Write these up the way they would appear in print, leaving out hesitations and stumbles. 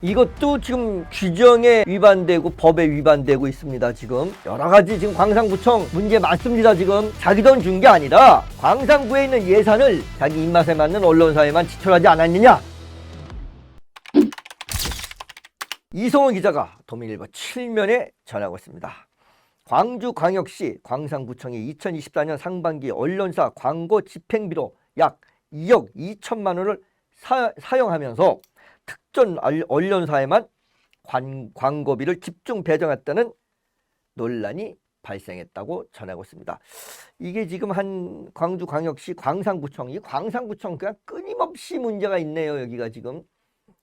이것도 지금 규정에 위반되고 법에 위반되고 있습니다. 지금 여러 가지 지금 광산구청 문제 많습니다. 지금 자기 돈 준 게 아니라 광산구에 있는 예산을 자기 입맛에 맞는 언론사에만 지출하지 않았느냐. 이성호 기자가 도민일보 7면에 전하고 있습니다. 광주광역시 광산구청이 2024년 상반기 언론사 광고 집행비로 약 2억 2천만 원을 사용하면서 특정 언론사에만 광고비를 집중 배정했다는 논란이 발생했다고 전하고 있습니다. 이게 지금 한 광주광역시 광산구청, 광산구청 그냥 끊임없이 문제가 있네요. 여기가 지금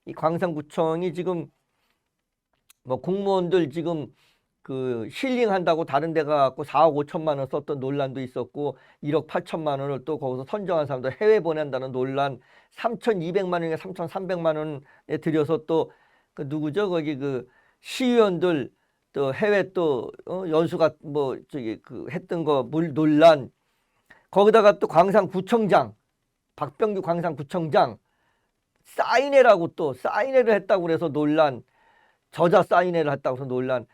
이 광산구청이 지금 뭐 공무원들 지금 그 힐링한다고 다른 데 가고 4억 5천만 원 썼던 논란도 있었고 1억 8천만 원을 또 거기서 선정한 사람들 해외 보낸다는 논란 3,200만 원인가 3,300만 원에 들여서 또 그 누구죠? 거기 그 시의원들 또 해외 또 연수가 뭐 저기 그 했던 거 논란 거기다가 또 광산구청장 박병규 광산구청장 사인회라고 또 사인회를 했다고 그래서 논란 저자 사인회를 했다고 해서 논란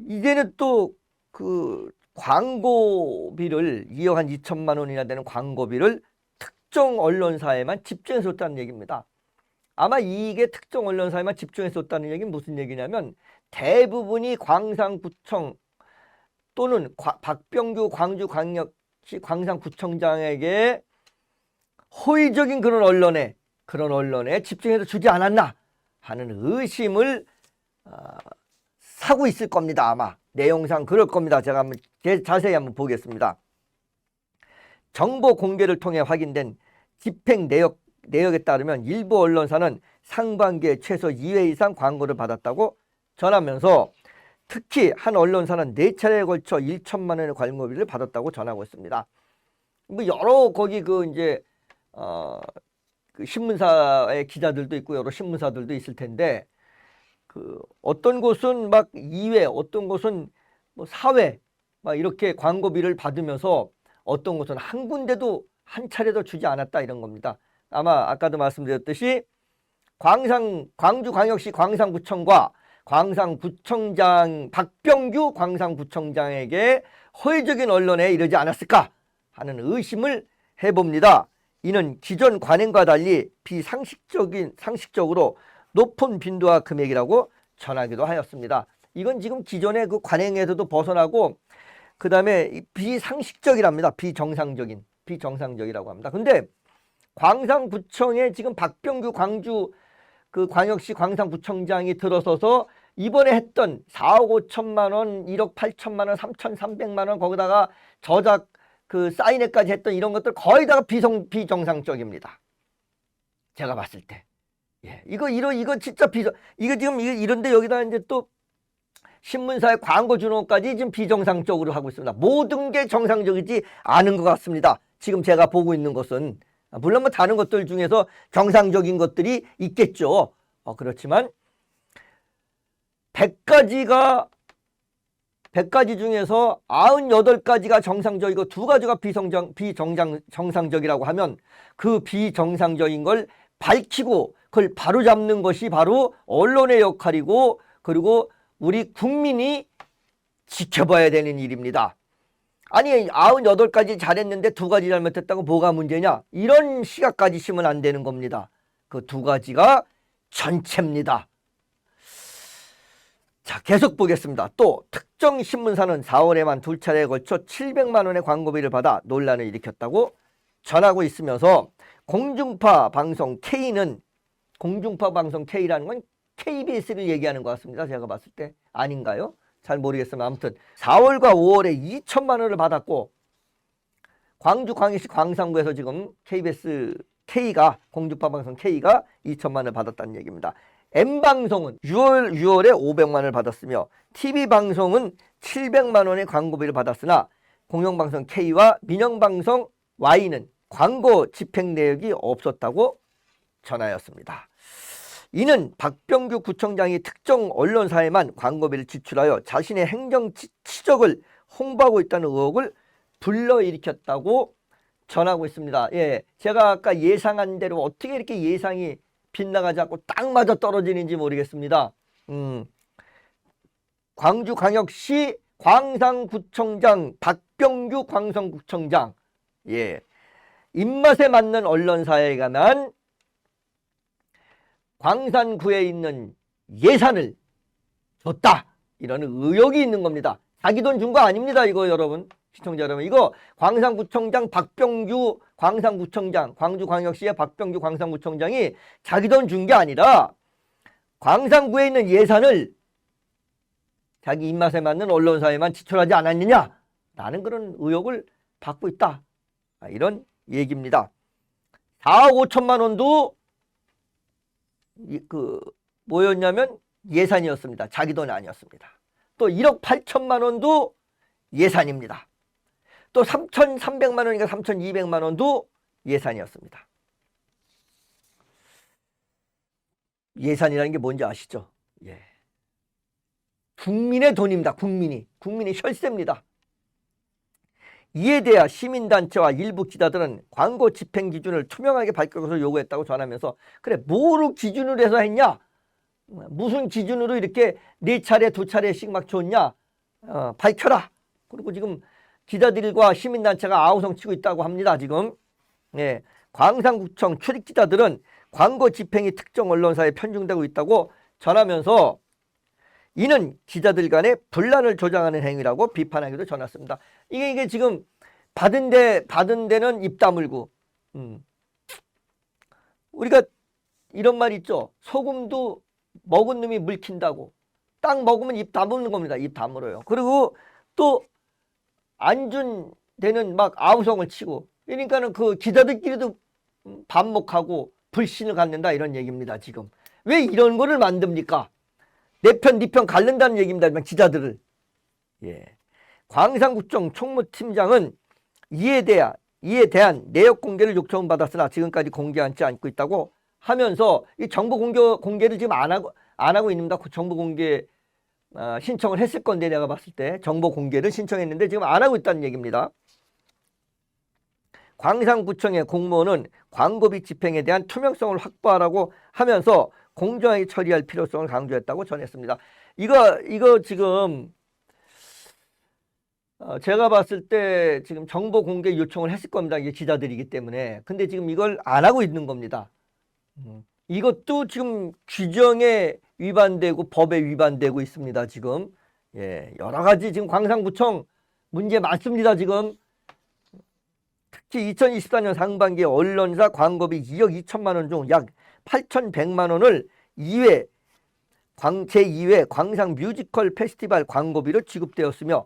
이제는 또 그 광고비를 2억 한 2천만 원이나 되는 광고비를 특정 언론사에만 집중해서 줬다는 얘기입니다. 아마 이게 특정 언론사에만 집중해서 줬다는 얘기는 무슨 얘기냐면 대부분이 광산구청 또는 박병규 광주광역시 광산구청장에게 호의적인 그런 언론에 집중해서 주지 않았나 하는 의심을 사고 있을 겁니다. 아마 내용상 그럴 겁니다. 제가 한번 자세히 한번 보겠습니다. 정보 공개를 통해 확인된 집행 내역에 따르면 일부 언론사는 상반기에 최소 2회 이상 광고를 받았다고 전하면서 특히 한 언론사는 4차례에 걸쳐 1천만 원의 광고비를 받았다고 전하고 있습니다. 뭐 여러 거기 그 이제 그 신문사의 기자들도 있고 여러 신문사들도 있을 텐데 그 어떤 곳은 막 2회, 어떤 곳은 뭐 4회 막 이렇게 광고비를 받으면서 어떤 곳은 한 군데도 한 차례도 주지 않았다 이런 겁니다. 아마 아까도 말씀드렸듯이 광주광역시 광산구청과 광산구청장 박병규 광산구청장에게 허위적인 언론에 이르지 않았을까 하는 의심을 해봅니다. 이는 기존 관행과 달리 상식적으로 높은 빈도와 금액이라고 전하기도 하였습니다. 이건 지금 기존의 그 관행에서도 벗어나고 그 다음에 비상식적이랍니다. 비정상적이라고 합니다. 근데 광산구청에 지금 박병규 그 광역시 광산구청장이 들어서서 이번에 했던 4억 5천만 원, 1억 8천만 원, 3,300만 원 거기다가 저작 그 사인회까지 했던 이런 것들 거의 다 비정상적입니다. 제가 봤을 때. 예, 이거 진짜 이거 지금 이런데 여기다 이제 또 신문사에 광고 주는 것까지 지금 비정상적으로 하고 있습니다. 모든 게 정상적이지 않은 것 같습니다. 지금 제가 보고 있는 것은 물론 뭐 다른 것들 중에서 정상적인 것들이 있겠죠. 그렇지만 100가지 중에서 98가지가 정상적이고 2가지가 비정상적이라고 하면 그 비정상적인 걸 밝히고 그걸 바로잡는 것이 바로 언론의 역할이고 그리고 우리 국민이 지켜봐야 되는 일입니다. 아니 98가지 잘했는데 2가지 잘못했다고 뭐가 문제냐 이런 시각까지 심으면 안 되는 겁니다. 그 2가지가 전체입니다. 자 계속 보겠습니다. 또 특정 신문사는 4월에만 2차례에 걸쳐 700만 원의 광고비를 받아 논란을 일으켰다고 전하고 있으면서 공중파 방송 K라는 건 KBS를 얘기하는 것 같습니다. 제가 봤을 때 아닌가요? 잘 모르겠으면 아무튼 4월과 5월에 2천만 원을 받았고 광주광역시 광산구에서 지금 KBS K가 공중파 방송 K가 2천만 원을 받았다는 얘기입니다. M방송은 6월에 500만 원을 받았으며 TV방송은 700만 원의 광고비를 받았으나 공영방송 K와 민영방송 Y는 광고 집행 내역이 없었다고 전하였습니다. 이는 박병규 구청장이 특정 언론사에만 광고비를 지출하여 자신의 행정 치적을 홍보하고 있다는 의혹을 불러일으켰다고 전하고 있습니다. 예, 제가 아까 예상한 대로 어떻게 이렇게 예상이 빗나가지 않고 딱 맞아 떨어지는지 모르겠습니다. 광주광역시 광산구청장 박병규 광산구청장, 예, 입맛에 맞는 언론사에 관한 광산구에 있는 예산을 줬다, 이런 의혹이 있는 겁니다. 자기 돈 준 거 아닙니다, 이거 여러분, 시청자 여러분. 이거 광산구청장 박병규 광산구청장, 광주광역시의 박병규 광산구청장이 자기 돈 준 게 아니라 광산구에 있는 예산을 자기 입맛에 맞는 언론사에만 지출하지 않았느냐, 라는 그런 의혹을 받고 있다, 이런 얘기입니다. 4억 5천만 원도 뭐였냐면 예산이었습니다. 자기 돈이 아니었습니다. 또 1억 8천만 원도 예산입니다. 또 3,300만 원인가 3,200만 원도 예산이었습니다. 예산이라는 게 뭔지 아시죠? 예. 국민의 돈입니다. 국민의 혈세입니다. 이에 대해 시민단체와 일부 기자들은 광고 집행 기준을 투명하게 밝혀서 요구했다고 전하면서, 그래, 뭐로 기준으로 해서 했냐, 무슨 기준으로 이렇게 4차례 2차례씩 막 줬냐, 밝혀라. 그리고 지금 기자들과 시민단체가 아우성 치고 있다고 합니다. 지금, 예, 광산구청 출입기자들은 광고 집행이 특정 언론사에 편중되고 있다고 전하면서 이는 기자들 간의 분란을 조장하는 행위라고 비판하기도 전했습니다. 이게 지금 받은 데는 입 다물고, 우리가 이런 말 있죠. 소금도 먹은 놈이 물킨다고. 딱 먹으면 입 다무는 겁니다. 입 다물어요. 그리고 또 안 준 데는 막 아우성을 치고, 그러니까는 그 기자들끼리도 반목하고 불신을 갖는다, 이런 얘기입니다. 지금 왜 이런 거를 만듭니까? 내 편, 네 편 갈른다는 얘기입니다. 기자들을. 예. 광산구청 총무팀장은 이에 대한 내역 공개를 요청을 받았으나 지금까지 공개하지 않고 있다고 하면서 이 정보 공개를 지금 안 하고 있습니다. 그 정보 공개 신청을 했을 건데, 내가 봤을 때 정보 공개를 신청했는데 지금 안 하고 있다는 얘기입니다. 광산구청의 공무원은 광고비 집행에 대한 투명성을 확보하라고 하면서 공정하게 처리할 필요성을 강조했다고 전했습니다. 이거 지금 제가 봤을 때 지금 정보 공개 요청을 했을 겁니다. 이게 기자들이기 때문에. 근데 지금 이걸 안 하고 있는 겁니다. 이것도 지금 규정에 위반되고 법에 위반되고 있습니다. 지금, 예, 여러 가지 지금 광산구청 문제 많습니다. 지금 특히 2024년 상반기에 언론사 광고비 2억 2천만 원 중 약 8,100만 원을 제2회 광산 뮤지컬 페스티벌 광고비로 지급되었으며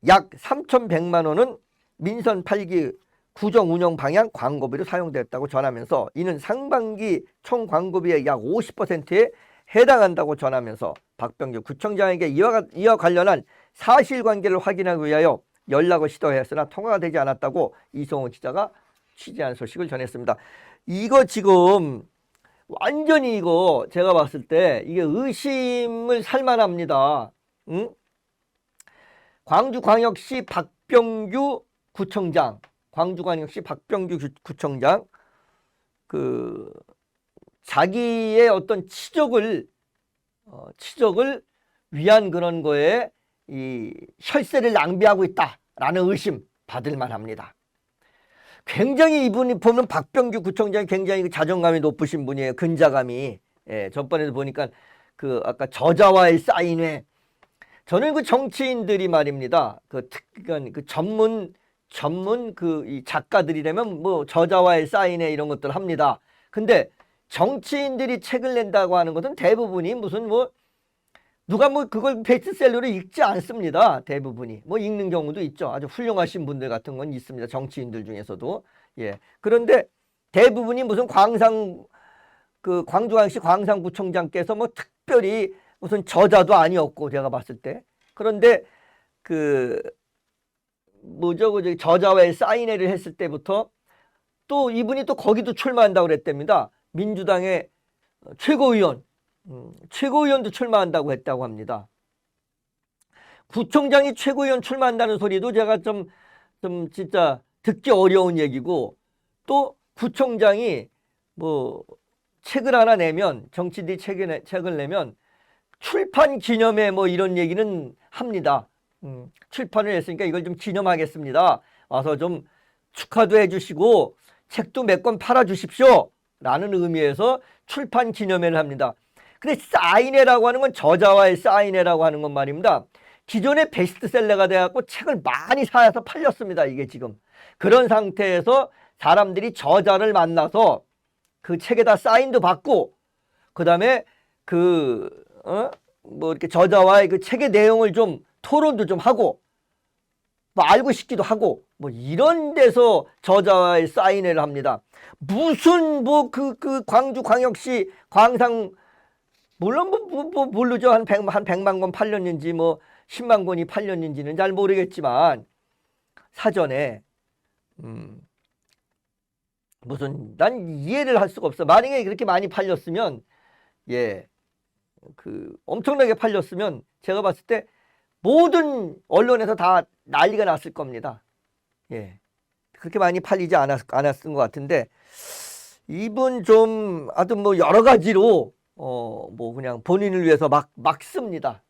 약 3,100만 원은 민선 8기 구정 운영 방향 광고비로 사용되었다고 전하면서 이는 상반기 총 광고비의 약 50%에 해당한다고 전하면서 박병규 구청장에게 이와 관련한 사실관계를 확인하기 위하여 연락을 시도했으나 통화가 되지 않았다고 이성호 기자가 취재한 소식을 전했습니다. 이거 지금 완전히 이거 제가 봤을 때 이게 의심을 살만합니다. 응? 광주광역시 박병규 구청장, 자기의 어떤 치적을 위한 그런 거에 이 혈세를 낭비하고 있다라는 의심 받을 만합니다. 굉장히 이분이 보면 박병규 구청장이 굉장히 자존감이 높으신 분이에요. 근자감이. 예, 전번에도 보니까 아까 저자와의 사인회. 저는 그 정치인들이 말입니다. 전문 이 작가들이라면 뭐 저자와의 사인회 이런 것들 합니다. 근데 정치인들이 책을 낸다고 하는 것은 대부분이 무슨 누가 그걸 베스트셀러로 읽지 않습니다. 대부분이 읽는 경우도 있죠. 아주 훌륭하신 분들 같은 건 있습니다. 정치인들 중에서도. 예. 그런데 대부분이 무슨 광주광역시 광산구청장께서 특별히 무슨 저자도 아니었고, 제가 봤을 때. 그런데 저자와의 사인회를 했을 때부터 또 이분이 또 거기도 출마한다고 그랬답니다. 민주당의 최고위원도 출마한다고 했다고 합니다. 구청장이 최고위원 출마한다는 소리도 제가 좀 진짜 듣기 어려운 얘기고, 또 구청장이 뭐 책을 하나 내면 정치인들이 책을 내면 출판 기념회 뭐 이런 얘기는 합니다. 출판을 했으니까 이걸 좀 기념하겠습니다. 와서 좀 축하도 해주시고 책도 몇 권 팔아주십시오. 라는 의미에서 출판 기념회를 합니다. 근데 사인회라고 하는 건 저자와의 사인회라고 하는 건 말입니다. 기존의 베스트셀러가 돼갖고 책을 많이 사서 팔렸습니다. 이게 지금. 그런 상태에서 사람들이 저자를 만나서 그 책에다 사인도 받고, 그 다음에 뭐 이렇게 저자와의 그 책의 내용을 좀 토론도 좀 하고, 뭐 알고 싶기도 하고, 뭐 이런 데서 저자와의 사인회를 합니다. 무슨 뭐 광주광역시 광상, 물론 모르죠. 한 100만 권 팔렸는지 뭐 10만 권이 팔렸는지는 잘 모르겠지만 사전에 무슨 난 이해를 할 수가 없어. 만약에 그렇게 많이 팔렸으면 엄청나게 팔렸으면 제가 봤을 때 모든 언론에서 다 난리가 났을 겁니다. 그렇게 많이 팔리지 않았던 것 같은데 이분 좀 하여튼 뭐 여러 가지로 뭐 그냥 본인을 위해서 막 씁니다.